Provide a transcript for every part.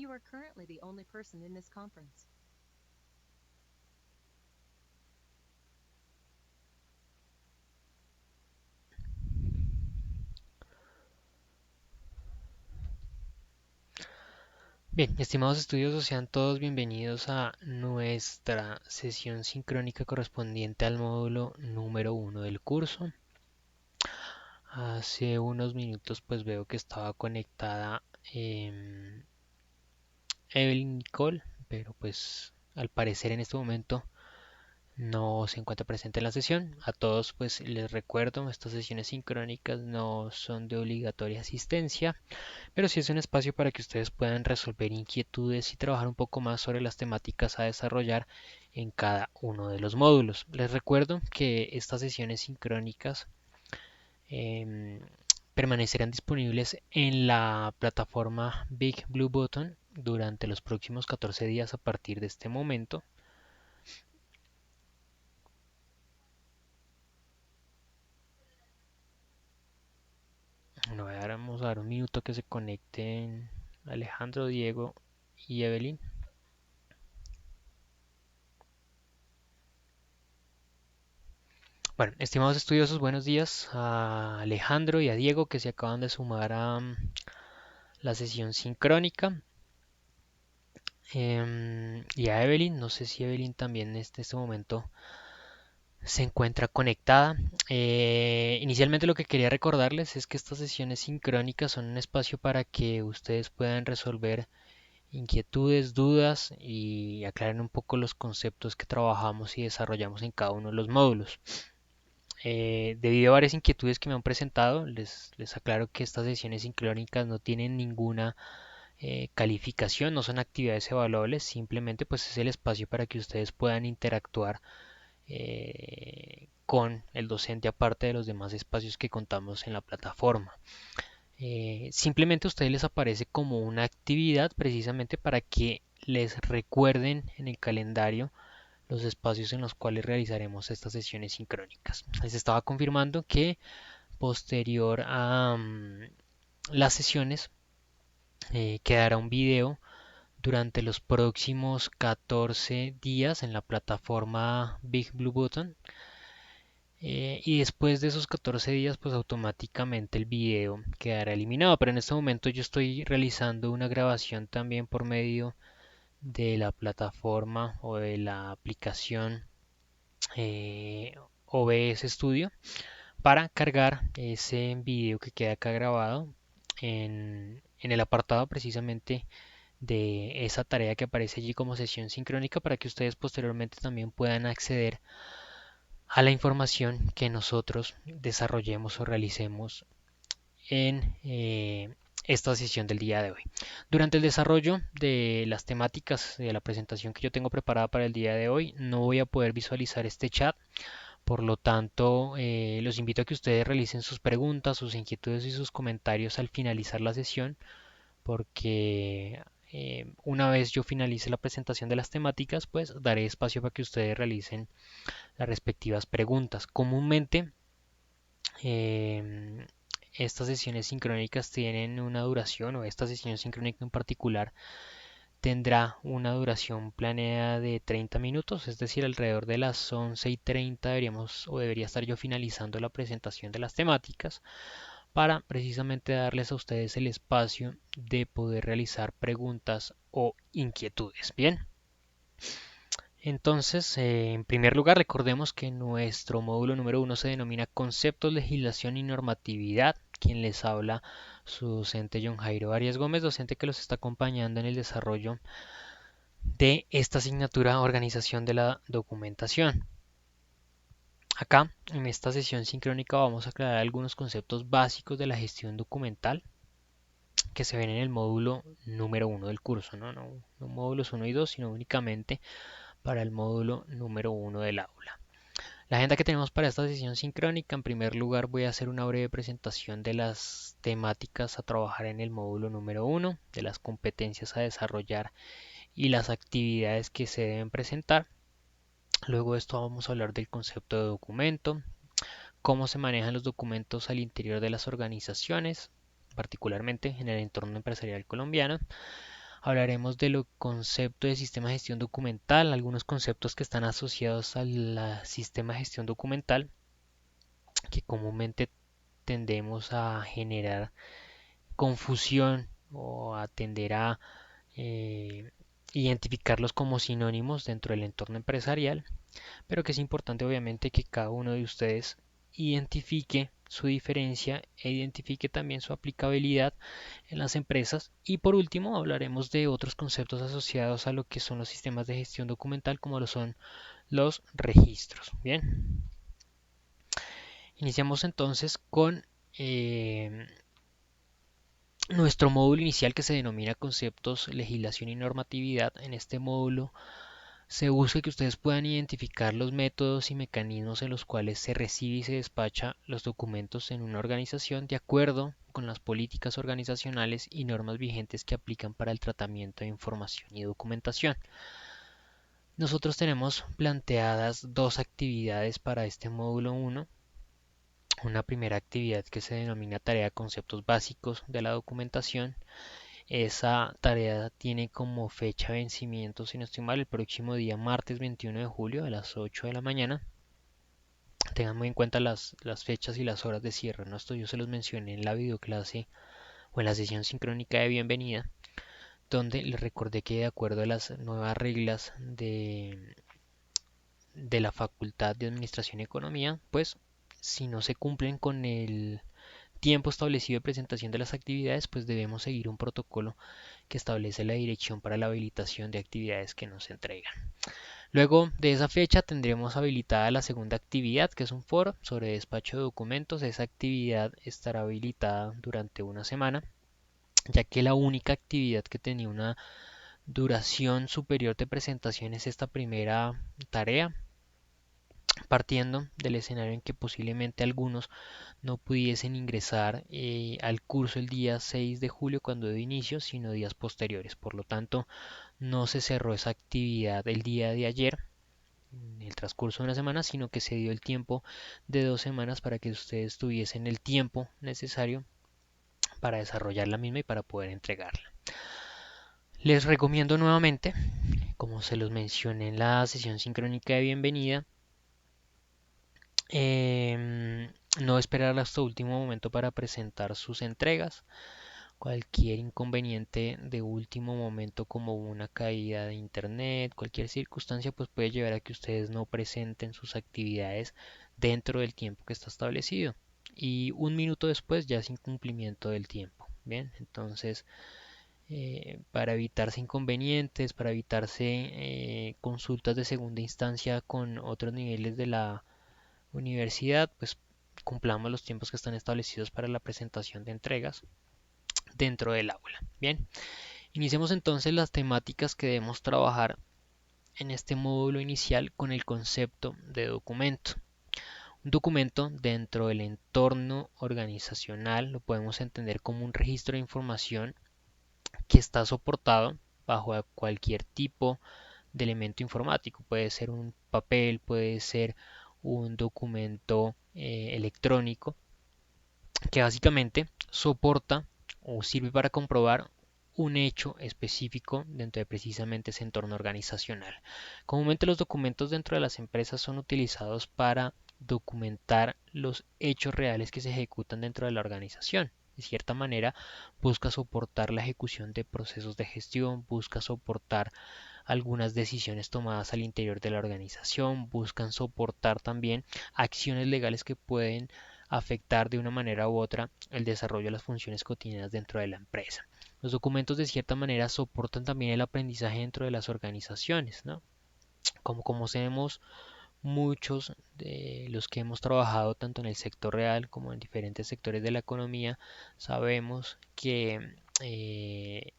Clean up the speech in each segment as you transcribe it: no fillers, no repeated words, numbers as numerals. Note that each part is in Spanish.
you are currently the only person in this conference. Bien, estimados estudiosos, sean todos bienvenidos a nuestra sesión sincrónica correspondiente al módulo número uno del curso. Hace unos minutos pues veo que estaba conectada Evelyn Nicole, pero pues al parecer en este momento no se encuentra presente en la sesión. A todos pues les recuerdo, estas sesiones sincrónicas no son de obligatoria asistencia, pero sí es un espacio para que ustedes puedan resolver inquietudes y trabajar un poco más sobre las temáticas a desarrollar en cada uno de los módulos. Les recuerdo que estas sesiones sincrónicas em, permanecerán disponibles en la plataforma Big Blue Button durante los próximos 14 días a partir de este momento. Bueno, vamos a dar un minuto que se conecten Alejandro, Diego y Evelyn. Bueno, estimados estudiosos, buenos días a Alejandro y a Diego que se acaban de sumar a la sesión sincrónica. Y a Evelyn, no sé si Evelyn también en este momento se encuentra conectada. Inicialmente lo que quería recordarles es que estas sesiones sincrónicas son un espacio para que ustedes puedan resolver inquietudes, dudas y aclaren un poco los conceptos que trabajamos y desarrollamos en cada uno de los módulos. Debido a varias inquietudes que me han presentado, les aclaro que estas sesiones sincrónicas no tienen ninguna calificación, no son actividades evaluables, simplemente pues es el espacio para que ustedes puedan interactuar con el docente aparte de los demás espacios que contamos en la plataforma. Simplemente a ustedes les aparece como una actividad precisamente para que les recuerden en el calendario los espacios en los cuales realizaremos estas sesiones sincrónicas. Les estaba confirmando que posterior a las sesiones quedará un video durante los próximos 14 días en la plataforma Big Blue Button. Y después de esos 14 días pues automáticamente el video quedará eliminado, pero en este momento yo estoy realizando una grabación también por medio de la plataforma o de la aplicación eh, OBS Studio para cargar ese video que queda acá grabado en el apartado precisamente de esa tarea que aparece allí como sesión sincrónica para que ustedes posteriormente también puedan acceder a la información que nosotros desarrollemos o realicemos en esta sesión del día de hoy. Durante el desarrollo de las temáticas de la presentación que yo tengo preparada para el día de hoy, no voy a poder visualizar este chat. Por lo tanto, los invito a que ustedes realicen sus preguntas, sus inquietudes y sus comentarios al finalizar la sesión, porque una vez yo finalice la presentación de las temáticas, pues daré espacio para que ustedes realicen las respectivas preguntas. Comúnmente, em, estas sesiones sincrónicas tienen una duración, o esta sesión sincrónica en particular tendrá una duración planeada de 30 minutos, es decir, alrededor de las 11:30 deberíamos o debería estar yo finalizando la presentación de las temáticas para precisamente darles a ustedes el espacio de poder realizar preguntas o inquietudes. Bien, entonces, en primer lugar, recordemos que nuestro módulo número uno se denomina Conceptos, Legislación y Normatividad. Quien les habla, su docente John Jairo Arias Gómez, docente que los está acompañando en el desarrollo de esta asignatura Organización de la Documentación. Acá, en esta sesión sincrónica, vamos a aclarar algunos conceptos básicos de la gestión documental que se ven en el módulo número uno del curso, no módulos uno y 2, sino únicamente para el módulo número uno del aula. La agenda que tenemos para esta sesión sincrónica, en primer lugar voy a hacer una breve presentación de las temáticas a trabajar en el módulo número uno, de las competencias a desarrollar y las actividades que se deben presentar. Luego de esto vamos a hablar del concepto de documento, cómo se manejan los documentos al interior de las organizaciones, particularmente en el entorno empresarial colombiano. Hablaremos de los conceptos de sistema de gestión documental, algunos conceptos que están asociados al sistema de gestión documental que comúnmente tendemos a generar confusión o a tender a eh, identificarlos como sinónimos dentro del entorno empresarial, pero que es importante obviamente que cada uno de ustedes identifique su diferencia e identifique también su aplicabilidad en las empresas. Y por último hablaremos de otros conceptos asociados a lo que son los sistemas de gestión documental como lo son los registros. Bien, iniciamos entonces con nuestro módulo inicial que se denomina conceptos, legislación y normatividad. En este módulo se busca que ustedes puedan identificar los métodos y mecanismos en los cuales se recibe y se despacha los documentos en una organización de acuerdo con las políticas organizacionales y normas vigentes que aplican para el tratamiento de información y documentación. Nosotros tenemos planteadas dos actividades para este módulo 1. Una primera actividad que se denomina tarea de conceptos básicos de la documentación. Esa tarea tiene como fecha de vencimiento, si no estoy mal, el próximo día martes 21 de julio a las 8 de la mañana. Tengan muy en cuenta las fechas y las horas de cierre, ¿no? Esto yo se los mencioné en la videoclase o en la sesión sincrónica de bienvenida, donde les recordé que de acuerdo a las nuevas reglas de la Facultad de Administración y Economía, pues si no se cumplen con el tiempo establecido de presentación de las actividades, pues debemos seguir un protocolo que establece la dirección para la habilitación de actividades que nos entregan. Luego de esa fecha tendremos habilitada la segunda actividad, que es un foro sobre despacho de documentos. Esa actividad estará habilitada durante una semana, ya que la única actividad que tenía una duración superior de presentación es esta primera tarea, partiendo del escenario en que posiblemente algunos no pudiesen ingresar al curso el día 6 de julio cuando dio inicio, sino días posteriores. Por lo tanto, no se cerró esa actividad el día de ayer, en el transcurso de una semana, sino que se dio el tiempo de 2 semanas para que ustedes tuviesen el tiempo necesario para desarrollar la misma y para poder entregarla. Les recomiendo nuevamente, como se los mencioné en la sesión sincrónica de bienvenida, no esperar hasta último momento para presentar sus entregas. Cualquier inconveniente de último momento como una caída de internet, cualquier circunstancia, pues puede llevar a que ustedes no presenten sus actividades dentro del tiempo que está establecido. Y un minuto después ya es incumplimiento del tiempo. Bien, entonces para evitarse inconvenientes, para evitarse consultas de segunda instancia con otros niveles de la universidad, pues cumplamos los tiempos que están establecidos para la presentación de entregas dentro del aula. Bien, iniciemos entonces las temáticas que debemos trabajar en este módulo inicial con el concepto de documento. Un documento dentro del entorno organizacional lo podemos entender como un registro de información que está soportado bajo cualquier tipo de elemento informático. Puede ser un papel, puede ser un documento electrónico que básicamente soporta o sirve para comprobar un hecho específico dentro de precisamente ese entorno organizacional. Comúnmente los documentos dentro de las empresas son utilizados para documentar los hechos reales que se ejecutan dentro de la organización. De cierta manera, busca soportar la ejecución de procesos de gestión, busca soportar algunas decisiones tomadas al interior de la organización, buscan soportar también acciones legales que pueden afectar de una manera u otra el desarrollo de las funciones cotidianas dentro de la empresa. Los documentos de cierta manera soportan también el aprendizaje dentro de las organizaciones, ¿no? Como sabemos, muchos de los que hemos trabajado tanto en el sector real como en diferentes sectores de la economía, sabemos que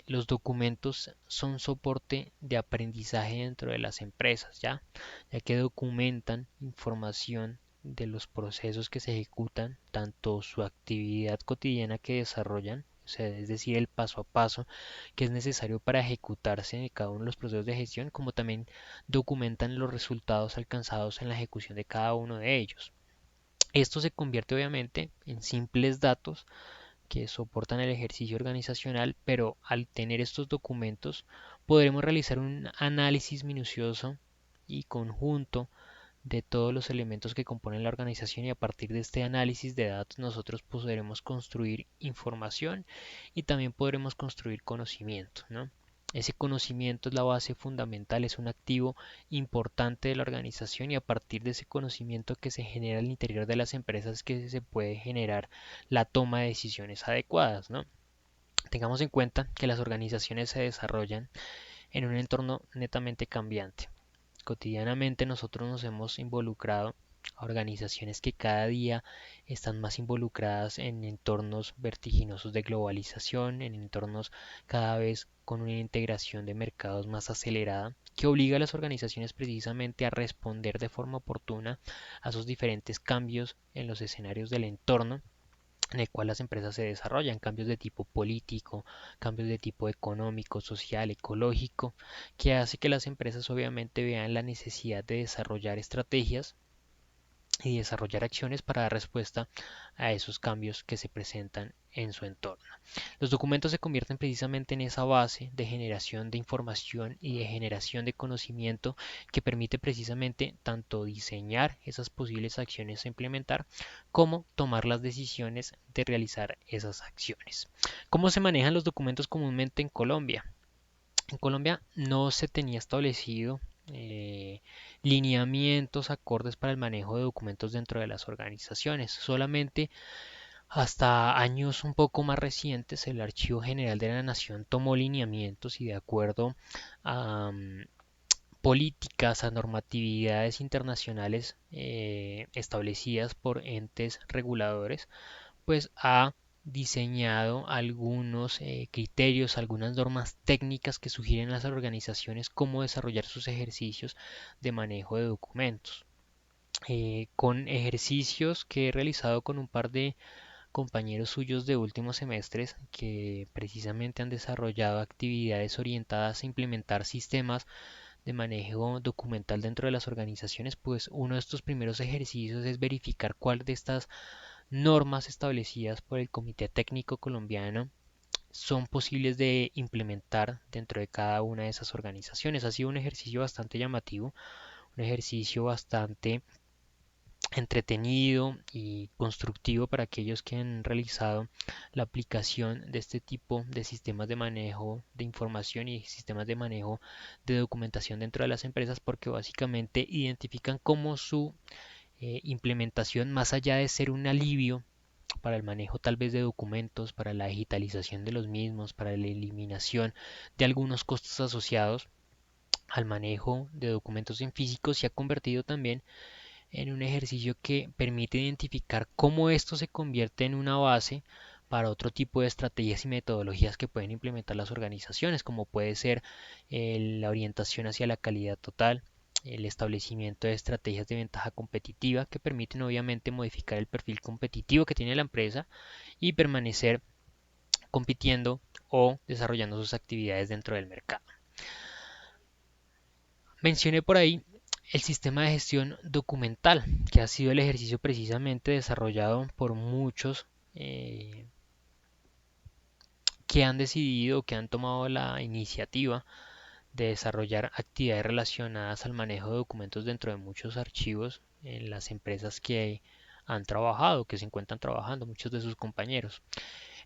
los documentos son soporte de aprendizaje dentro de las empresas, ya que documentan información de los procesos que se ejecutan, tanto su actividad cotidiana que desarrollan, o sea, es decir, el paso a paso que es necesario para ejecutarse en cada uno de los procesos de gestión, como también documentan los resultados alcanzados en la ejecución de cada uno de ellos. Esto se convierte obviamente en simples datos que soportan el ejercicio organizacional, pero al tener estos documentos podremos realizar un análisis minucioso y conjunto de todos los elementos que componen la organización, y a partir de este análisis de datos nosotros podremos construir información y también podremos construir conocimiento, ¿no? Ese conocimiento es la base fundamental, es un activo importante de la organización, y a partir de ese conocimiento que se genera al interior de las empresas que se puede generar la toma de decisiones adecuadas, ¿no? Tengamos en cuenta que las organizaciones se desarrollan en un entorno netamente cambiante. Cotidianamente nosotros nos hemos involucrado a organizaciones que cada día están más involucradas en entornos vertiginosos de globalización, en entornos cada vez con una integración de mercados más acelerada, que obliga a las organizaciones precisamente a responder de forma oportuna a esos diferentes cambios en los escenarios del entorno en el cual las empresas se desarrollan, cambios de tipo político, cambios de tipo económico, social, ecológico, que hace que las empresas obviamente vean la necesidad de desarrollar estrategias y desarrollar acciones para dar respuesta a esos cambios que se presentan en su entorno. Los documentos se convierten precisamente en esa base de generación de información y de generación de conocimiento que permite precisamente tanto diseñar esas posibles acciones a implementar como tomar las decisiones de realizar esas acciones. ¿Cómo se manejan los documentos comúnmente en Colombia? En Colombia no se tenía establecido eh, lineamientos acordes para el manejo de documentos dentro de las organizaciones. Solamente hasta años un poco más recientes el Archivo General de la Nación tomó lineamientos, y de acuerdo a políticas, a normatividades internacionales establecidas por entes reguladores, pues ha diseñado algunos criterios, algunas normas técnicas que sugieren a las organizaciones cómo desarrollar sus ejercicios de manejo de documentos. Con ejercicios que he realizado con un par de compañeros suyos de últimos semestres que precisamente han desarrollado actividades orientadas a implementar sistemas de manejo documental dentro de las organizaciones, pues uno de estos primeros ejercicios es verificar cuál de estas normas establecidas por el Comité Técnico Colombiano son posibles de implementar dentro de cada una de esas organizaciones. Ha sido un ejercicio bastante llamativo, un ejercicio bastante entretenido y constructivo para aquellos que han realizado la aplicación de este tipo de sistemas de manejo de información y sistemas de manejo de documentación dentro de las empresas, porque básicamente identifican cómo su implementación, más allá de ser un alivio para el manejo tal vez de documentos, para la digitalización de los mismos, para la eliminación de algunos costos asociados al manejo de documentos en físico, se ha convertido también en un ejercicio que permite identificar cómo esto se convierte en una base para otro tipo de estrategias y metodologías que pueden implementar las organizaciones, como puede ser la orientación hacia la calidad total, el establecimiento de estrategias de ventaja competitiva que permiten obviamente modificar el perfil competitivo que tiene la empresa y permanecer compitiendo o desarrollando sus actividades dentro del mercado. Mencioné por ahí el sistema de gestión documental, que ha sido el ejercicio precisamente desarrollado por muchos que han decidido, que han tomado la iniciativa de desarrollar actividades relacionadas al manejo de documentos dentro de muchos archivos en las empresas que han trabajado, que se encuentran trabajando, muchos de sus compañeros.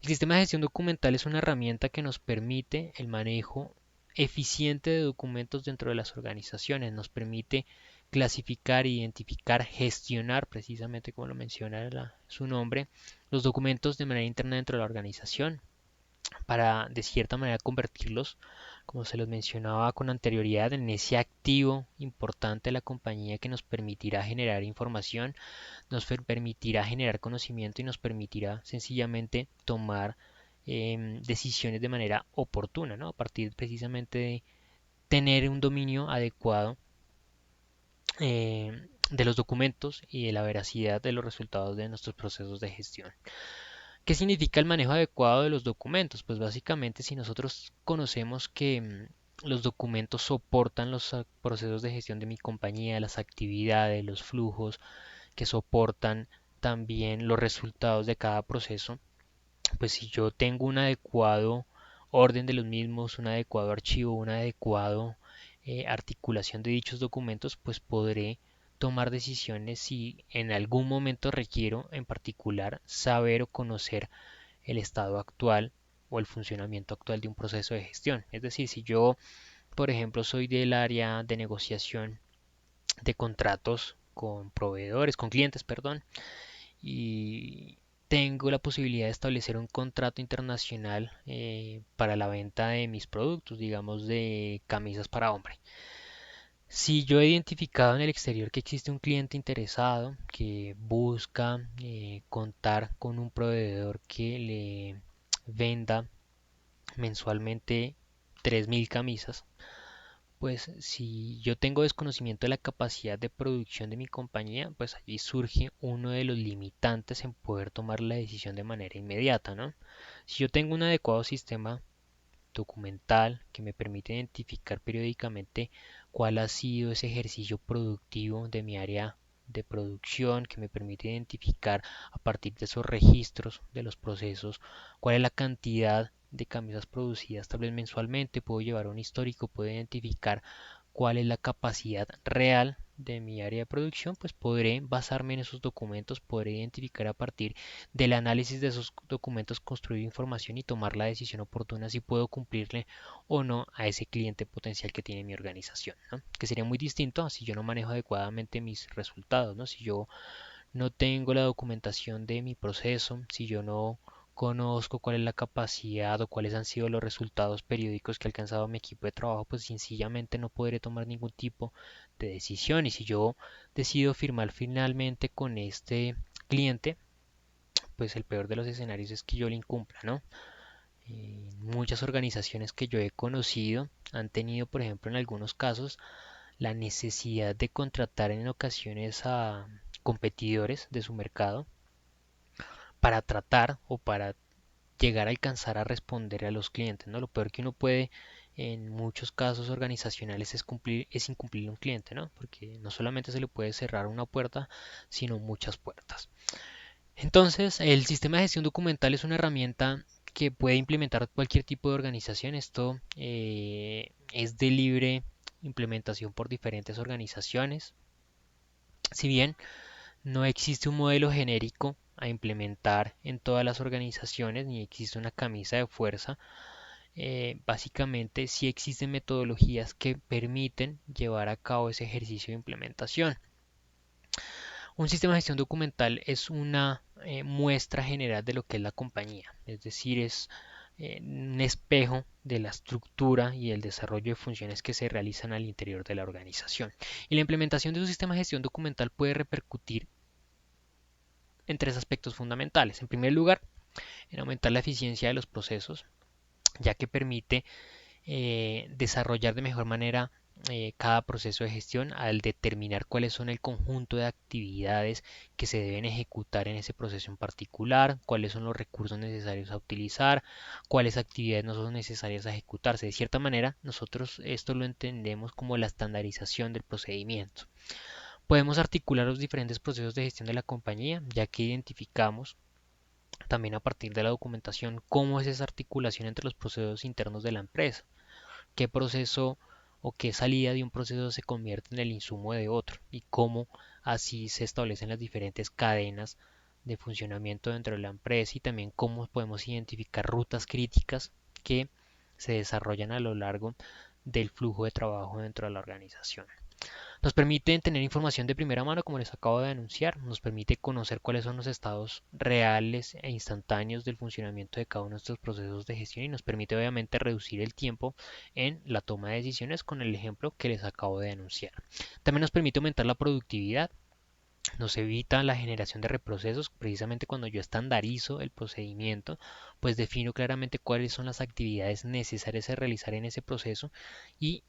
El sistema de gestión documental es una herramienta que nos permite el manejo eficiente de documentos dentro de las organizaciones, nos permite clasificar, identificar, gestionar, precisamente como lo menciona su nombre, los documentos de manera interna dentro de la organización, para de cierta manera convertirlos, como se los mencionaba con anterioridad, en ese activo importante de la compañía que nos permitirá generar información, nos permitirá generar conocimiento y nos permitirá sencillamente tomar decisiones de manera oportuna, ¿no? A partir precisamente de tener un dominio adecuado de los documentos y de la veracidad de los resultados de nuestros procesos de gestión. ¿Qué significa el manejo adecuado de los documentos? Pues básicamente si nosotros conocemos que los documentos soportan los procesos de gestión de mi compañía, las actividades, los flujos, que soportan también los resultados de cada proceso, pues si yo tengo un adecuado orden de los mismos, un adecuado archivo, un adecuado articulación de dichos documentos, pues podré tomar decisiones si en algún momento requiero en particular saber o conocer el estado actual o el funcionamiento actual de un proceso de gestión. Es decir, si yo, por ejemplo, soy del área de negociación de contratos con proveedores, con clientes, perdón, y tengo la posibilidad de establecer un contrato internacional para la venta de mis productos, digamos de camisas para hombre. Si yo he identificado en el exterior que existe un cliente interesado que busca contar con un proveedor que le venda mensualmente 3.000 camisas, pues si yo tengo desconocimiento de la capacidad de producción de mi compañía, pues allí surge uno de los limitantes en poder tomar la decisión de manera inmediata, ¿no? Si yo tengo un adecuado sistema documental que me permite identificar periódicamente cuál ha sido ese ejercicio productivo de mi área de producción, que me permite identificar a partir de esos registros de los procesos cuál es la cantidad de camisas producidas tal vez mensualmente, puedo llevar un histórico, puedo identificar cuál es la capacidad real de mi área de producción, pues podré basarme en esos documentos, podré identificar a partir del análisis de esos documentos, construir información y tomar la decisión oportuna si puedo cumplirle o no a ese cliente potencial que tiene mi organización, ¿no? Que sería muy distinto si yo no manejo adecuadamente mis resultados, ¿no? Si yo no tengo la documentación de mi proceso, si yo no conozco cuál es la capacidad o cuáles han sido los resultados periódicos que ha alcanzado mi equipo de trabajo, pues sencillamente no podré tomar ningún tipo de decisión. Y si yo decido firmar finalmente con este cliente, pues el peor de los escenarios es que yo le incumpla, ¿no? Muchas organizaciones que yo he conocido han tenido, por ejemplo, en algunos casos, la necesidad de contratar en ocasiones a competidores de su mercado para tratar o para llegar a alcanzar a responder a los clientes, ¿no? Lo peor que uno puede en muchos casos organizacionales es incumplir un cliente, ¿no? Porque no solamente se le puede cerrar una puerta, sino muchas puertas. Entonces, el sistema de gestión documental es una herramienta que puede implementar cualquier tipo de organización. Esto es de libre implementación por diferentes organizaciones. Si bien no existe un modelo genérico a implementar en todas las organizaciones, ni existe una camisa de fuerza, básicamente sí existen metodologías que permiten llevar a cabo ese ejercicio de implementación. Un sistema de gestión documental es una muestra general de lo que es la compañía, es decir, es un espejo de la estructura y el desarrollo de funciones que se realizan al interior de la organización. Y la implementación de un sistema de gestión documental puede repercutir en tres aspectos fundamentales. En primer lugar, en aumentar la eficiencia de los procesos, ya que permite desarrollar de mejor manera cada proceso de gestión al determinar cuáles son el conjunto de actividades que se deben ejecutar en ese proceso en particular, cuáles son los recursos necesarios a utilizar, cuáles actividades no son necesarias a ejecutarse. De cierta manera, nosotros esto lo entendemos como la estandarización del procedimiento. Podemos articular los diferentes procesos de gestión de la compañía, ya que identificamos también a partir de la documentación cómo es esa articulación entre los procesos internos de la empresa, qué proceso o qué salida de un proceso se convierte en el insumo de otro y cómo así se establecen las diferentes cadenas de funcionamiento dentro de la empresa y también cómo podemos identificar rutas críticas que se desarrollan a lo largo del flujo de trabajo dentro de la organización. Nos permite tener información de primera mano, como les acabo de anunciar, nos permite conocer cuáles son los estados reales e instantáneos del funcionamiento de cada uno de estos procesos de gestión y nos permite obviamente reducir el tiempo en la toma de decisiones con el ejemplo que les acabo de anunciar. También nos permite aumentar la productividad. Nos evita la generación de reprocesos, precisamente cuando yo estandarizo el procedimiento, pues defino claramente cuáles son las actividades necesarias a realizar en ese proceso y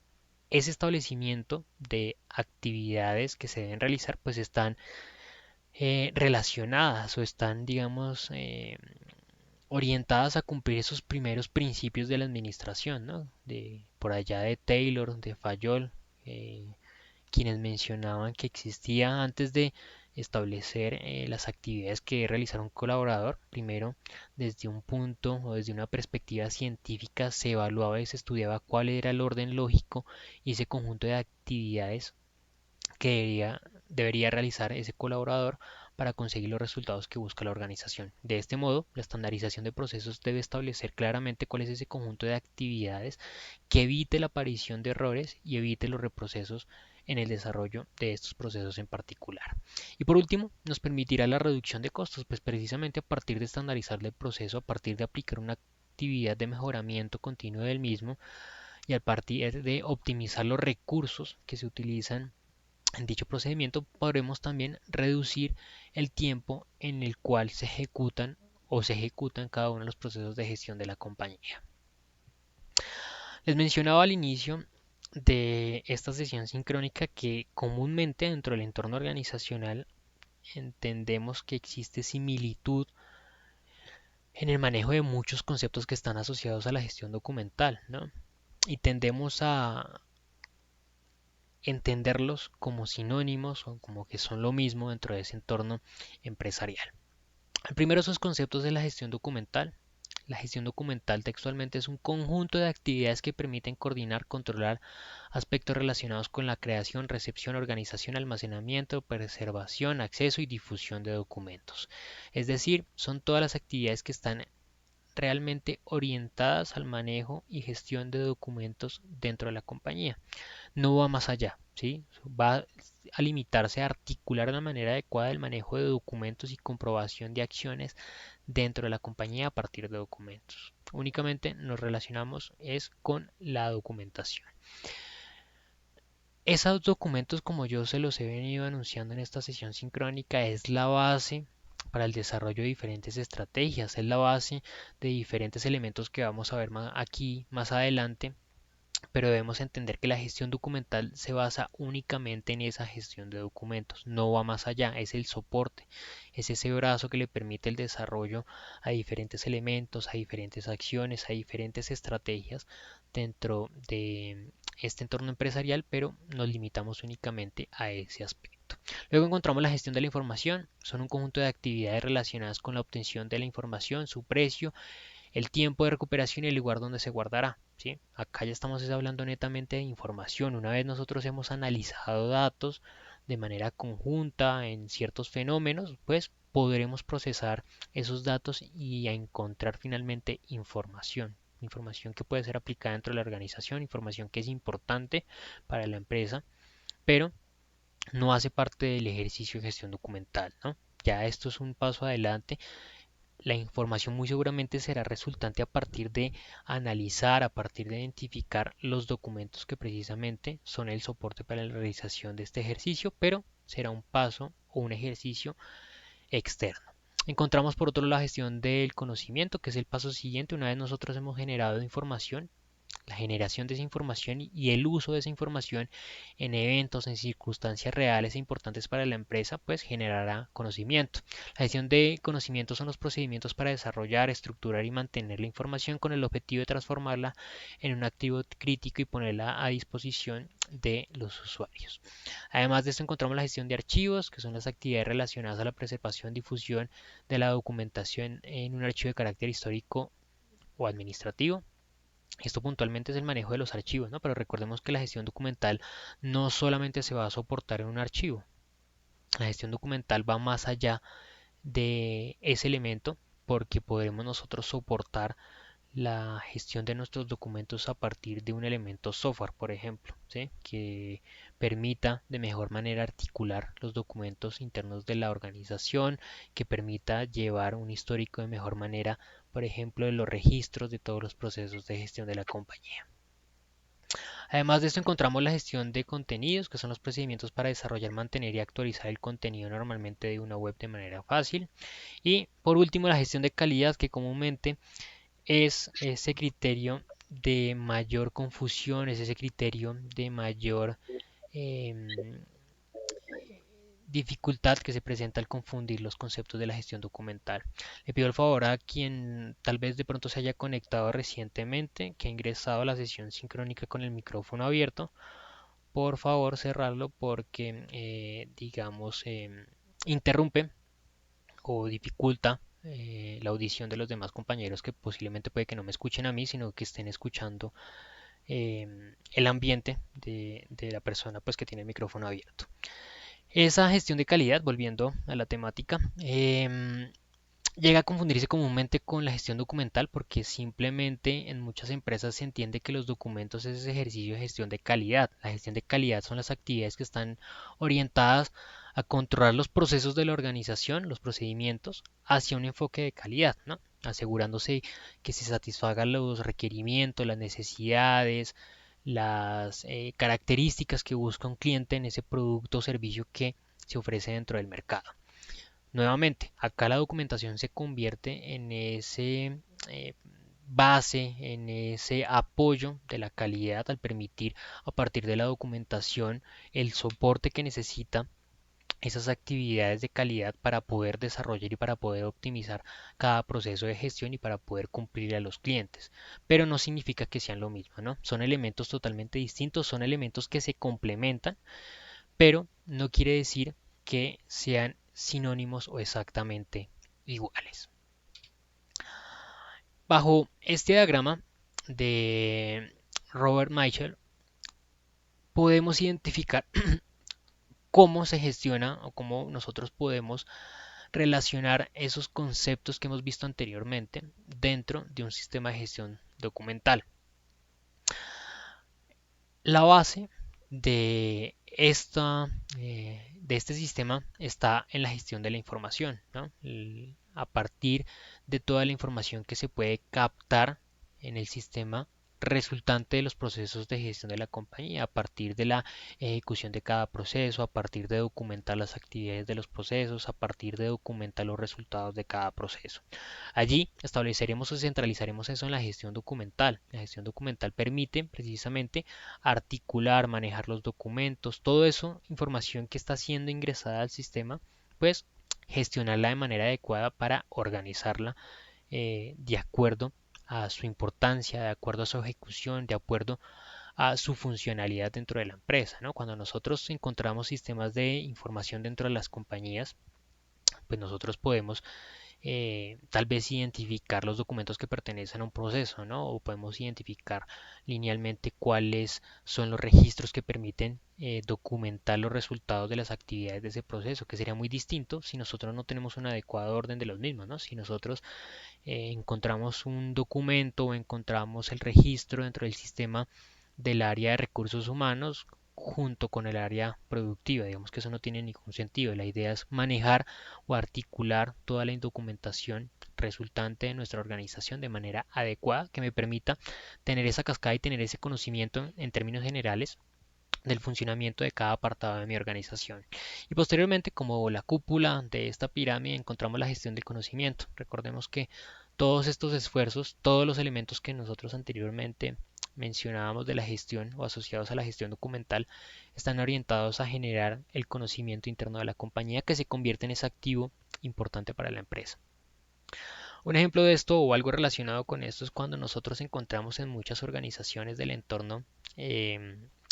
ese establecimiento de actividades que se deben realizar pues están relacionadas o están digamos orientadas a cumplir esos primeros principios de la administración, ¿no? De por allá de Taylor, de Fayol, quienes mencionaban que existía antes de establecer las actividades que debe realizar un colaborador. Primero, desde un punto o desde una perspectiva científica, se evaluaba y se estudiaba cuál era el orden lógico y ese conjunto de actividades que debería realizar ese colaborador para conseguir los resultados que busca la organización. De este modo, la estandarización de procesos debe establecer claramente cuál es ese conjunto de actividades que evite la aparición de errores y evite los reprocesos en el desarrollo de estos procesos en particular. Y por último, nos permitirá la reducción de costos, pues precisamente a partir de estandarizar el proceso, a partir de aplicar una actividad de mejoramiento continuo del mismo y a partir de optimizar los recursos que se utilizan en dicho procedimiento, podremos también reducir el tiempo en el cual se ejecutan o se ejecutan cada uno de los procesos de gestión de la compañía. Les mencionaba al inicio de esta sesión sincrónica que comúnmente dentro del entorno organizacional entendemos que existe similitud en el manejo de muchos conceptos que están asociados a la gestión documental, ¿no? Y tendemos a entenderlos como sinónimos o como que son lo mismo dentro de ese entorno empresarial. El primero de esos conceptos es la gestión documental. La gestión documental textualmente es un conjunto de actividades que permiten coordinar, controlar aspectos relacionados con la creación, recepción, organización, almacenamiento, preservación, acceso y difusión de documentos. Es decir, son todas las actividades que están realmente orientadas al manejo y gestión de documentos dentro de la compañía. No va más allá, ¿sí? Va a limitarse a articular de la manera adecuada el manejo de documentos y comprobación de acciones dentro de la compañía a partir de documentos. Únicamente nos relacionamos es con la documentación. Esos documentos, como yo se los he venido anunciando en esta sesión sincrónica, es la base para el desarrollo de diferentes estrategias, es la base de diferentes elementos que vamos a ver aquí más adelante, pero debemos entender que la gestión documental se basa únicamente en esa gestión de documentos, no va más allá, es el soporte, es ese brazo que le permite el desarrollo a diferentes elementos, a diferentes acciones, a diferentes estrategias dentro de este entorno empresarial, pero nos limitamos únicamente a ese aspecto. Luego encontramos la gestión de la información, son un conjunto de actividades relacionadas con la obtención de la información, su precio, el tiempo de recuperación y el lugar donde se guardará. ¿Sí? Acá ya estamos hablando netamente de información. Una vez nosotros hemos analizado datos de manera conjunta en ciertos fenómenos, pues podremos procesar esos datos y a encontrar finalmente información. Información que puede ser aplicada dentro de la organización, información que es importante para la empresa, pero no hace parte del ejercicio de gestión documental, ¿no? Ya esto es un paso adelante. La información muy seguramente será resultante a partir de analizar, a partir de identificar los documentos que precisamente son el soporte para la realización de este ejercicio, pero será un paso o un ejercicio externo. Encontramos por otro lado la gestión del conocimiento, que es el paso siguiente. Una vez nosotros hemos generado información, la generación de esa información y el uso de esa información en eventos, en circunstancias reales e importantes para la empresa, pues generará conocimiento. La gestión de conocimiento son los procedimientos para desarrollar, estructurar y mantener la información con el objetivo de transformarla en un activo crítico y ponerla a disposición de los usuarios. Además de esto encontramos la gestión de archivos, que son las actividades relacionadas a la preservación y difusión de la documentación en un archivo de carácter histórico o administrativo. Esto puntualmente es el manejo de los archivos, ¿no? Pero recordemos que la gestión documental no solamente se va a soportar en un archivo. La gestión documental va más allá de ese elemento porque podremos nosotros soportar la gestión de nuestros documentos a partir de un elemento software, por ejemplo, ¿sí? Que permita de mejor manera articular los documentos internos de la organización, que permita llevar un histórico de mejor manera, por ejemplo, de los registros de todos los procesos de gestión de la compañía. Además de esto encontramos la gestión de contenidos, que son los procedimientos para desarrollar, mantener y actualizar el contenido normalmente de una web de manera fácil. Y por último la gestión de calidad, que comúnmente es ese criterio de mayor confusión, es ese criterio de mayor em, dificultad que se presenta al confundir los conceptos de la gestión documental. Le pido el favor a quien tal vez de pronto se haya conectado recientemente, que ha ingresado a la sesión sincrónica con el micrófono abierto, por favor cerrarlo porque digamos interrumpe o dificulta la audición de los demás compañeros que posiblemente puede que no me escuchen a mí, sino que estén escuchando el ambiente de la persona pues que tiene el micrófono abierto. Esa gestión de calidad, volviendo a la temática, llega a confundirse comúnmente con la gestión documental porque simplemente en muchas empresas se entiende que los documentos es ese ejercicio de gestión de calidad. La gestión de calidad son las actividades que están orientadas a controlar los procesos de la organización, los procedimientos, hacia un enfoque de calidad, ¿no? Asegurándose que se satisfagan los requerimientos, las necesidades, las características que busca un cliente en ese producto o servicio que se ofrece dentro del mercado. Nuevamente, acá la documentación se convierte en ese base, en ese apoyo de la calidad al permitir a partir de la documentación el soporte que necesita esas actividades de calidad para poder desarrollar y para poder optimizar cada proceso de gestión y para poder cumplir a los clientes. Pero no significa que sean lo mismo, ¿no? Son elementos totalmente distintos, son elementos que se complementan, pero no quiere decir que sean sinónimos o exactamente iguales. Bajo este diagrama de Robert Michel podemos identificar cómo se gestiona o cómo nosotros podemos relacionar esos conceptos que hemos visto anteriormente dentro de un sistema de gestión documental. La base de este sistema está en la gestión de la información, ¿no? A partir de toda la información que se puede captar en el sistema resultante de los procesos de gestión de la compañía, a partir de la ejecución de cada proceso, a partir de documentar las actividades de los procesos, a partir de documentar los resultados de cada proceso. Allí estableceremos o centralizaremos eso en la gestión documental. La gestión documental permite precisamente articular, manejar los documentos, todo eso, información que está siendo ingresada al sistema, pues gestionarla de manera adecuada para organizarla de acuerdo a su importancia, de acuerdo a su ejecución, de acuerdo a su funcionalidad dentro de la empresa, ¿no? Cuando nosotros encontramos sistemas de información dentro de las compañías, pues nosotros podemos tal vez identificar los documentos que pertenecen a un proceso, ¿no? O podemos identificar linealmente cuáles son los registros que permiten documentar los resultados de las actividades de ese proceso, que sería muy distinto si nosotros no tenemos un adecuado orden de los mismos, ¿no? Si nosotros encontramos un documento o encontramos el registro dentro del sistema del área de recursos humanos junto con el área productiva. Digamos que eso no tiene ningún sentido. La idea es manejar o articular toda la documentación resultante de nuestra organización de manera adecuada que me permita tener esa cascada y tener ese conocimiento en términos generales del funcionamiento de cada apartado de mi organización. Y posteriormente, como la cúpula de esta pirámide, encontramos la gestión del conocimiento. Recordemos que todos estos esfuerzos, todos los elementos que nosotros anteriormente mencionábamos de la gestión o asociados a la gestión documental, están orientados a generar el conocimiento interno de la compañía que se convierte en ese activo importante para la empresa. Un ejemplo de esto o algo relacionado con esto es cuando nosotros encontramos en muchas organizaciones del entorno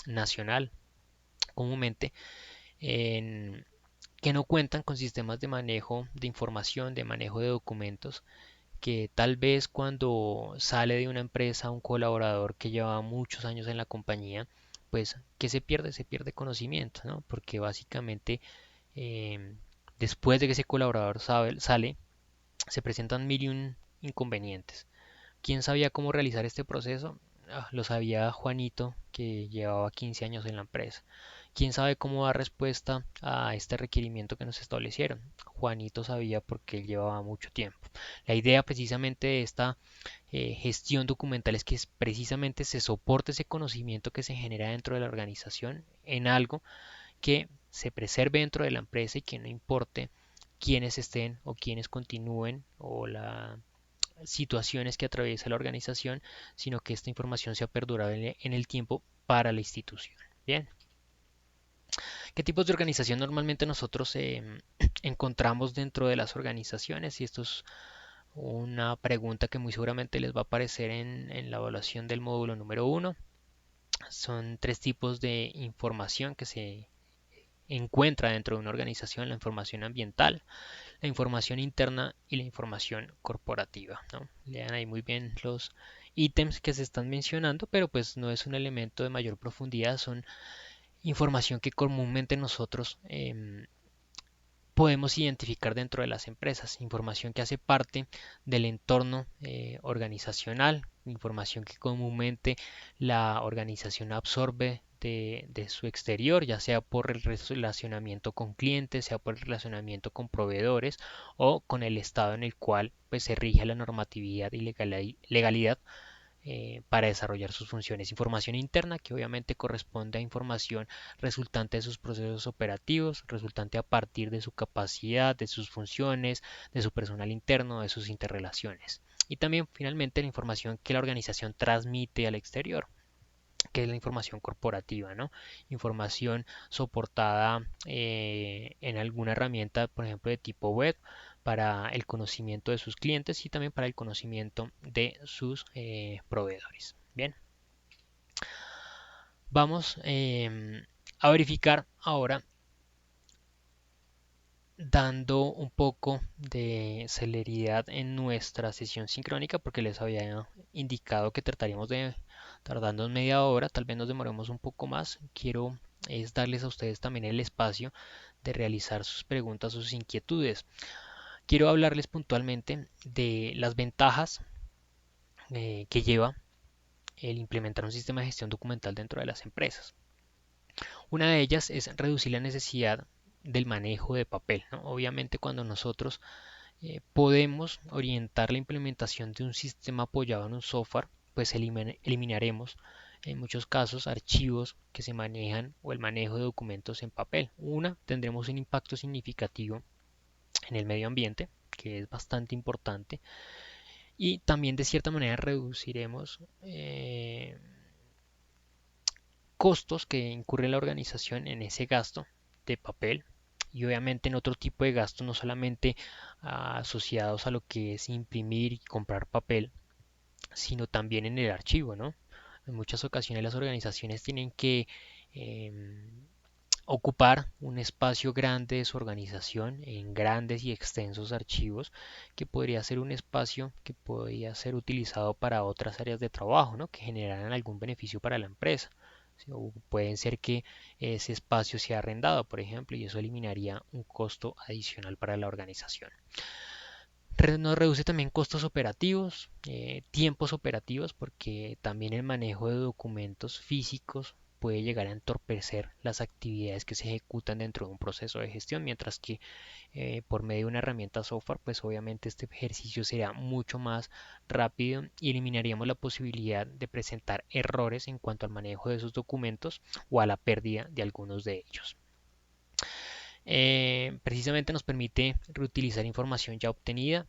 nacional comúnmente en, que no cuentan con sistemas de manejo de información, de manejo de documentos, que tal vez cuando sale de una empresa un colaborador que lleva muchos años en la compañía, pues que se pierde, conocimiento, ¿no? Porque básicamente eh, después de que ese colaborador sale, se presentan mil y un inconvenientes. ¿Quién sabía cómo realizar este proceso? Lo sabía Juanito, que llevaba 15 años en la empresa. ¿Quién sabe cómo dar respuesta a este requerimiento que nos establecieron? Juanito sabía porque él llevaba mucho tiempo. La idea precisamente de esta gestión documental es que precisamente se soporte ese conocimiento que se genera dentro de la organización en algo que se preserve dentro de la empresa y que no importe quiénes estén o quiénes continúen o la situaciones que atraviesa la organización, sino que esta información sea perdurable en el tiempo para la institución. Bien, ¿qué tipos de organización normalmente nosotros encontramos dentro de las organizaciones? Y esto es una pregunta que muy seguramente les va a aparecer en la evaluación del módulo número 1. Son tres tipos de información que se encuentra dentro de una organización: la información ambiental, la información interna y la información corporativa, ¿no? Lean ahí muy bien los ítems que se están mencionando, pero pues no es un elemento de mayor profundidad, son información que comúnmente nosotros podemos identificar dentro de las empresas, información que hace parte del entorno organizacional, información que comúnmente la organización absorbe de su exterior, ya sea por el relacionamiento con clientes, sea por el relacionamiento con proveedores o con el estado en el cual pues, se rige la normatividad y legalidad para desarrollar sus funciones. Información interna que obviamente corresponde a información resultante de sus procesos operativos, resultante a partir de su capacidad, de sus funciones, de su personal interno, de sus interrelaciones. Y también finalmente la información que la organización transmite al exterior, que es la información corporativa, ¿no? Información soportada en alguna herramienta, por ejemplo, de tipo web, para el conocimiento de sus clientes y también para el conocimiento de sus proveedores. Bien, vamos a verificar ahora, dando un poco de celeridad en nuestra sesión sincrónica, porque les había indicado que trataríamos de tardarnos media hora, tal vez nos demoremos un poco más. Quiero es darles a ustedes también el espacio de realizar sus preguntas, sus inquietudes. Quiero hablarles puntualmente de las ventajas que lleva el implementar un sistema de gestión documental dentro de las empresas. Una de ellas es reducir la necesidad del manejo de papel, ¿no? Obviamente cuando nosotros podemos orientar la implementación de un sistema apoyado en un software, pues eliminaremos en muchos casos archivos que se manejan o el manejo de documentos en papel. Tendremos un impacto significativo en el medio ambiente, que es bastante importante, y también de cierta manera reduciremos costos que incurre la organización en ese gasto de papel y obviamente en otro tipo de gastos, no solamente asociados a lo que es imprimir y comprar papel, sino también en el archivo, ¿no? En muchas ocasiones las organizaciones tienen que ocupar un espacio grande de su organización en grandes y extensos archivos, que podría ser un espacio que podría ser utilizado para otras áreas de trabajo, ¿no? Que generaran algún beneficio para la empresa. ¿Sí? O pueden ser que ese espacio sea arrendado, por ejemplo, y eso eliminaría un costo adicional para la organización. Nos reduce también costos operativos, tiempos operativos, porque también el manejo de documentos físicos puede llegar a entorpecer las actividades que se ejecutan dentro de un proceso de gestión, mientras que por medio de una herramienta software, pues obviamente este ejercicio será mucho más rápido y eliminaríamos la posibilidad de presentar errores en cuanto al manejo de esos documentos o a la pérdida de algunos de ellos. Precisamente nos permite reutilizar información ya obtenida.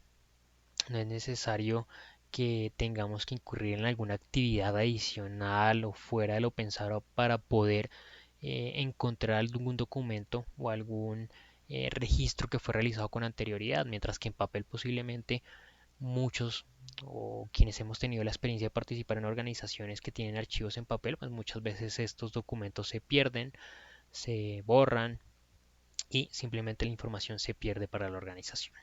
No es necesario que tengamos que incurrir en alguna actividad adicional o fuera de lo pensado para poder encontrar algún documento o algún registro que fue realizado con anterioridad, mientras que en papel posiblemente muchos o quienes hemos tenido la experiencia de participar en organizaciones que tienen archivos en papel, pues muchas veces estos documentos se pierden, se borran y simplemente la información se pierde para la organización.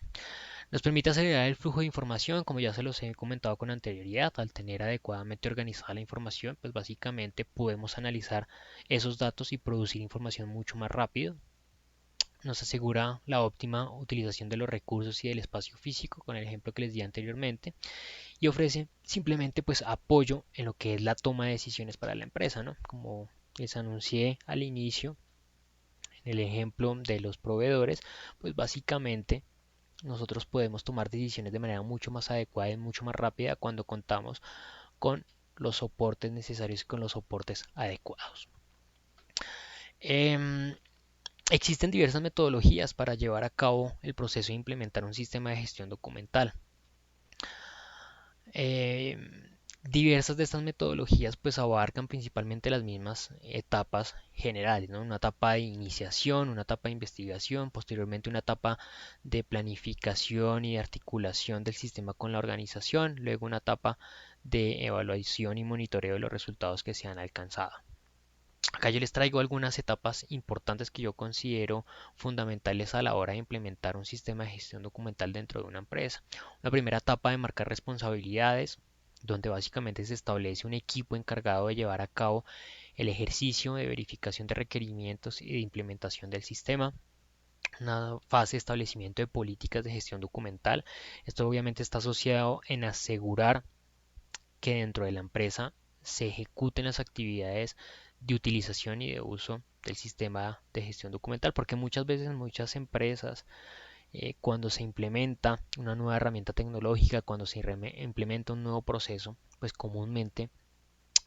Nos permite acelerar el flujo de información, como ya se los he comentado con anterioridad. Al tener adecuadamente organizada la información, pues básicamente podemos analizar esos datos y producir información mucho más rápido. Nos asegura la óptima utilización de los recursos y del espacio físico, con el ejemplo que les di anteriormente, y ofrece simplemente pues apoyo en lo que es la toma de decisiones para la empresa, ¿no? Como les anuncié al inicio, en el ejemplo de los proveedores, pues básicamente nosotros podemos tomar decisiones de manera mucho más adecuada y mucho más rápida cuando contamos con los soportes necesarios y con los soportes adecuados. Eh, Existen diversas metodologías para llevar a cabo el proceso de implementar un sistema de gestión documental. Eh, Diversas de estas metodologías pues abarcan principalmente las mismas etapas generales, ¿no? Una etapa de iniciación, una etapa de investigación, posteriormente una etapa de planificación y de articulación del sistema con la organización, luego una etapa de evaluación y monitoreo de los resultados que se han alcanzado. Acá yo les traigo algunas etapas importantes que yo considero fundamentales a la hora de implementar un sistema de gestión documental dentro de una empresa. La primera etapa de marcar responsabilidades, donde básicamente se establece un equipo encargado de llevar a cabo el ejercicio de verificación de requerimientos y de implementación del sistema. Una fase de establecimiento de políticas de gestión documental. Esto obviamente está asociado en asegurar que dentro de la empresa se ejecuten las actividades de utilización y de uso del sistema de gestión documental, porque muchas veces en muchas empresas, cuando se implementa una nueva herramienta tecnológica, cuando se implementa un nuevo proceso, pues comúnmente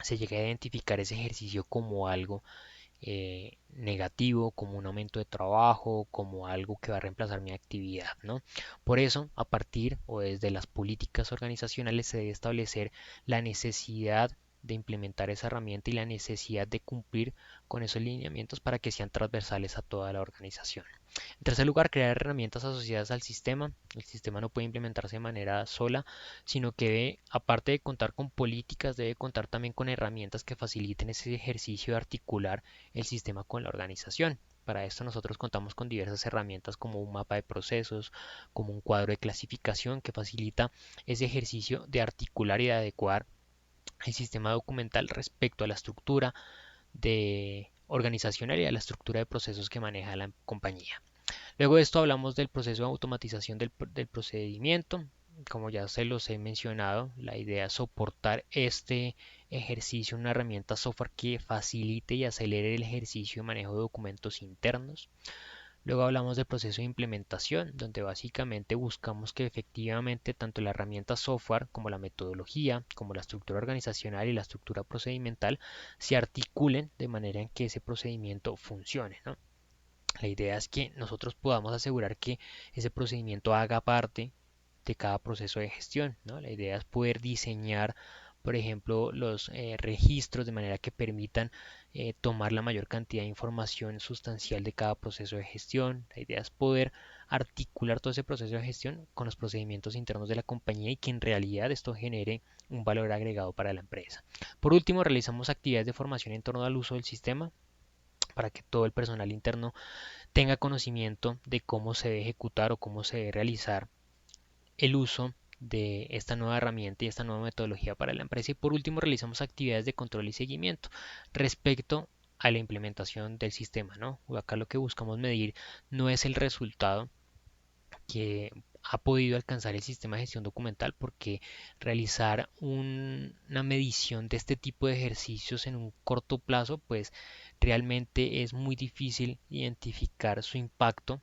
se llega a identificar ese ejercicio como algo negativo, como un aumento de trabajo, como algo que va a reemplazar mi actividad, ¿no? Por eso, a partir o desde las políticas organizacionales se debe establecer la necesidad de implementar esa herramienta y la necesidad de cumplir con esos lineamientos para que sean transversales a toda la organización. En tercer lugar, crear herramientas asociadas al sistema. El sistema no puede implementarse de manera sola, sino que debe, aparte de contar con políticas, debe contar también con herramientas que faciliten ese ejercicio de articular el sistema con la organización. Para esto nosotros contamos con diversas herramientas como un mapa de procesos, como un cuadro de clasificación que facilita ese ejercicio de articular y de adecuar el sistema documental respecto a la estructura de organizacional y a la estructura de procesos que maneja la compañía. Luego de esto hablamos del proceso de automatización del procedimiento. Como ya se los he mencionado, la idea es soportar este ejercicio en una herramienta software que facilite y acelere el ejercicio de manejo de documentos internos. Luego hablamos del proceso de implementación, donde básicamente buscamos que efectivamente tanto la herramienta software como la metodología, como la estructura organizacional y la estructura procedimental se articulen de manera en que ese procedimiento funcione, ¿no? La idea es que nosotros podamos asegurar que ese procedimiento haga parte de cada proceso de gestión, ¿no? La idea es poder diseñar, por ejemplo, los registros de manera que permitan tomar la mayor cantidad de información sustancial de cada proceso de gestión. La idea es poder articular todo ese proceso de gestión con los procedimientos internos de la compañía y que en realidad esto genere un valor agregado para la empresa. Por último, realizamos actividades de formación en torno al uso del sistema para que todo el personal interno tenga conocimiento de cómo se debe ejecutar o cómo se debe realizar el uso de esta nueva herramienta y esta nueva metodología para la empresa. Y por último, realizamos actividades de control y seguimiento respecto a la implementación del sistema, ¿no? Acá lo que buscamos medir no es el resultado que ha podido alcanzar el sistema de gestión documental, porque realizar una medición de este tipo de ejercicios en un corto plazo, pues realmente es muy difícil identificar su impacto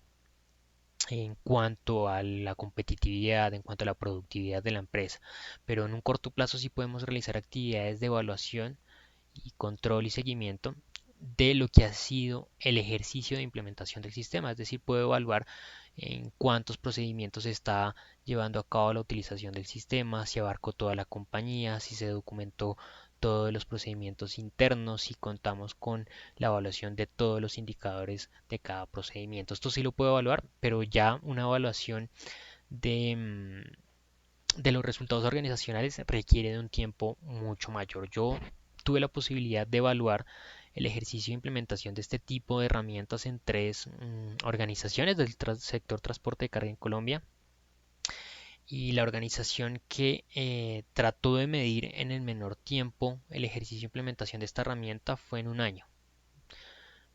en cuanto a la competitividad, en cuanto a la productividad de la empresa. Pero en un corto plazo sí podemos realizar actividades de evaluación y control y seguimiento de lo que ha sido el ejercicio de implementación del sistema. Es decir, puedo evaluar en cuántos procedimientos se está llevando a cabo la utilización del sistema, si abarcó toda la compañía, si se documentó todos los procedimientos internos, si contamos con la evaluación de todos los indicadores de cada procedimiento. Esto sí lo puedo evaluar, pero ya una evaluación de, de los resultados organizacionales requiere de un tiempo mucho mayor. Yo tuve la posibilidad de evaluar el ejercicio de implementación de este tipo de herramientas en tres organizaciones del sector transporte de carga en Colombia, y la organización que trató de medir en el menor tiempo el ejercicio de implementación de esta herramienta fue en un año,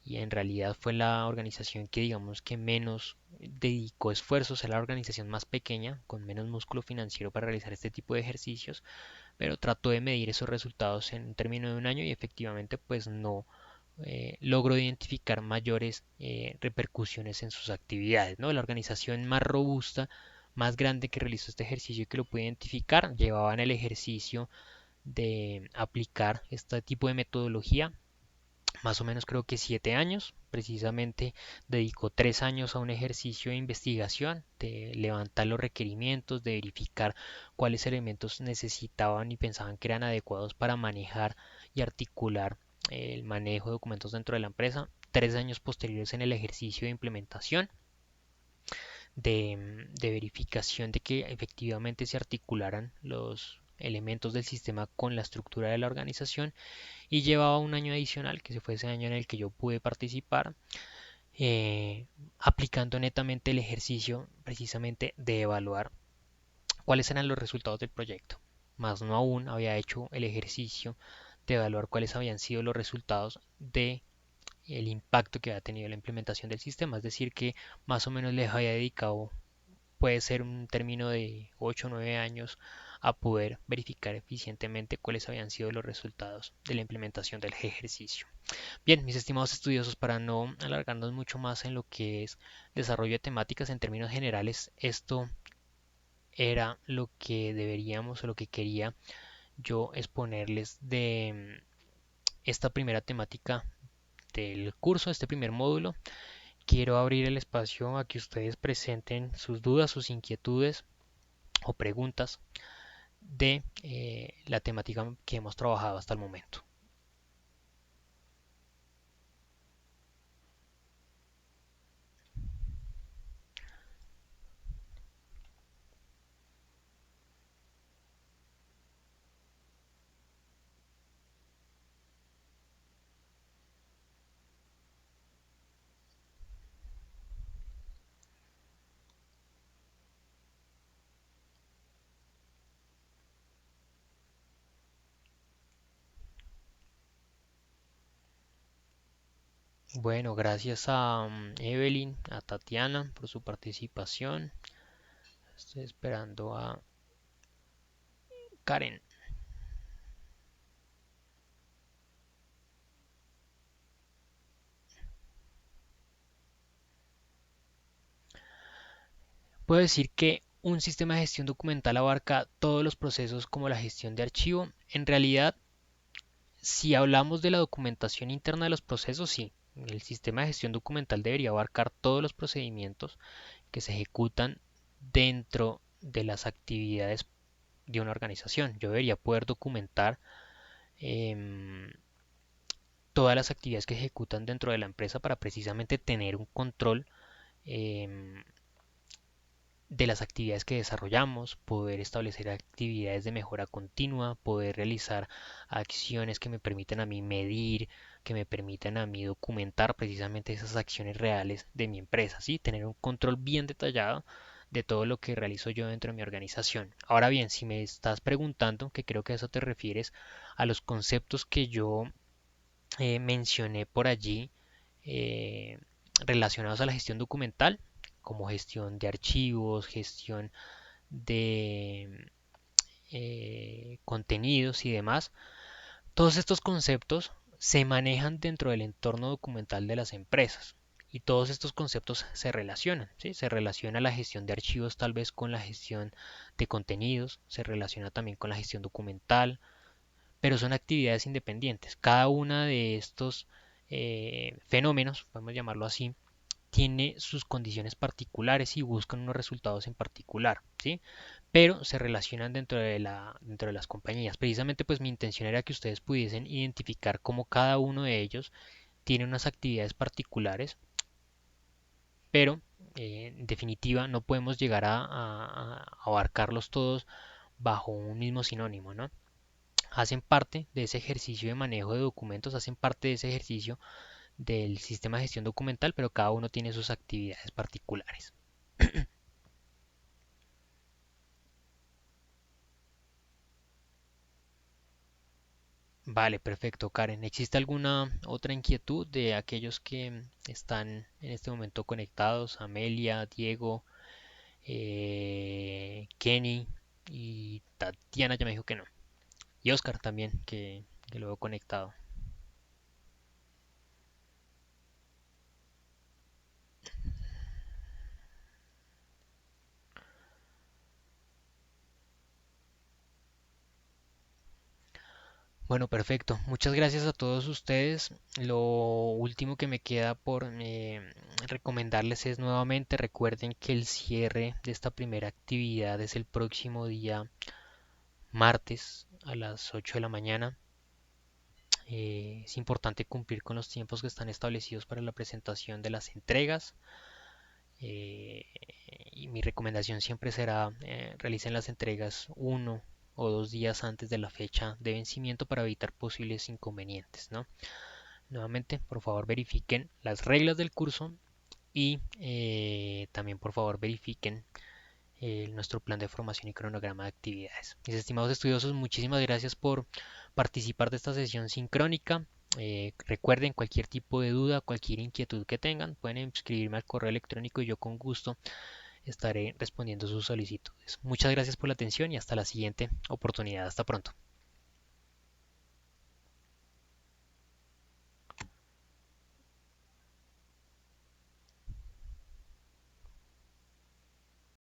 y en realidad fue la organización que digamos que menos dedicó esfuerzos, es la organización más pequeña con menos músculo financiero para realizar este tipo de ejercicios, pero trató de medir esos resultados en un término de un año y efectivamente pues no logró identificar mayores repercusiones en sus actividades, ¿no? La organización más robusta, más grande que realizó este ejercicio y que lo puede identificar, llevaban el ejercicio de aplicar este tipo de metodología más o menos creo que 7 años. Precisamente dedicó 3 años a un ejercicio de investigación, de levantar los requerimientos, de verificar cuáles elementos necesitaban y pensaban que eran adecuados para manejar y articular el manejo de documentos dentro de la empresa. 3 años posteriores en el ejercicio de implementación, de verificación de que efectivamente se articularan los elementos del sistema con la estructura de la organización y llevaba un año adicional, que se fue ese año en el que yo pude participar, aplicando netamente el ejercicio precisamente de evaluar cuáles eran los resultados del proyecto. Más no aún había hecho el ejercicio de evaluar cuáles habían sido los resultados de el impacto que había tenido la implementación del sistema, es decir, que más o menos les había dedicado, puede ser un término de 8 o 9 años, a poder verificar eficientemente cuáles habían sido los resultados de la implementación del ejercicio. Bien, mis estimados estudiosos, para no alargarnos mucho más en lo que es desarrollo de temáticas en términos generales, esto era lo que deberíamos o lo que quería yo exponerles de esta primera temática del curso, este primer módulo. Quiero abrir el espacio a que ustedes presenten sus dudas, sus inquietudes o preguntas de la temática que hemos trabajado hasta el momento. Bueno, gracias a Evelyn, a Tatiana por su participación. Estoy esperando a Karen. Puedo decir que un sistema de gestión documental abarca todos los procesos como la gestión de archivo. En realidad, si hablamos de la documentación interna de los procesos, sí, el sistema de gestión documental debería abarcar todos los procedimientos que se ejecutan dentro de las actividades de una organización. Yo debería poder documentar em, todas las actividades que se ejecutan dentro de la empresa para precisamente tener un control em, de las actividades que desarrollamos, poder establecer actividades de mejora continua, poder realizar acciones que me permitan a mí medir, que me permitan a mí documentar precisamente esas acciones reales de mi empresa, ¿sí? Tener un control bien detallado de todo lo que realizo yo dentro de mi organización. Ahora bien, si me estás preguntando, que creo que a eso te refieres, a los conceptos que yo mencioné por allí eh, relacionados a la gestión documental, como gestión de archivos, gestión de contenidos y demás. Todos estos conceptos se manejan dentro del entorno documental de las empresas y todos estos conceptos se relacionan, ¿sí? Se relaciona la gestión de archivos tal vez con la gestión de contenidos, se relaciona también con la gestión documental, pero son actividades independientes. Cada una de estos fenómenos, podemos llamarlo así, tiene sus condiciones particulares y buscan unos resultados en particular, ¿sí? Pero se relacionan dentro de las compañías. Precisamente pues mi intención era que ustedes pudiesen identificar cómo cada uno de ellos tiene unas actividades particulares, pero en definitiva no podemos llegar a abarcarlos todos bajo un mismo sinónimo, ¿no? Hacen parte de ese ejercicio de manejo de documentos, hacen parte de ese ejercicio del sistema de gestión documental, pero cada uno tiene sus actividades particulares. Vale, perfecto, Karen. ¿Existe alguna otra inquietud de aquellos que están en este momento conectados? Amelia, Diego, Kenny y Tatiana ya me dijo que no. Y Oscar también, que lo veo conectado. Bueno, perfecto. Muchas gracias a todos ustedes. Lo último que me queda por recomendarles es nuevamente recuerden que el cierre de esta primera actividad es el próximo día martes a las 8 de la mañana. Es importante cumplir con los tiempos que están establecidos para la presentación de las entregas. eh, y mi recomendación siempre será realicen las entregas uno o 2 días antes de la fecha de vencimiento para evitar posibles inconvenientes, ¿no? Nuevamente, por favor verifiquen las reglas del curso y también por favor verifiquen nuestro plan de formación y cronograma de actividades. Mis estimados estudiosos, muchísimas gracias por participar de esta sesión sincrónica. Recuerden, cualquier tipo de duda, cualquier inquietud que tengan, pueden escribirme al correo electrónico y yo con gusto estaré respondiendo sus solicitudes. Muchas gracias por la atención y hasta la siguiente oportunidad. Hasta pronto.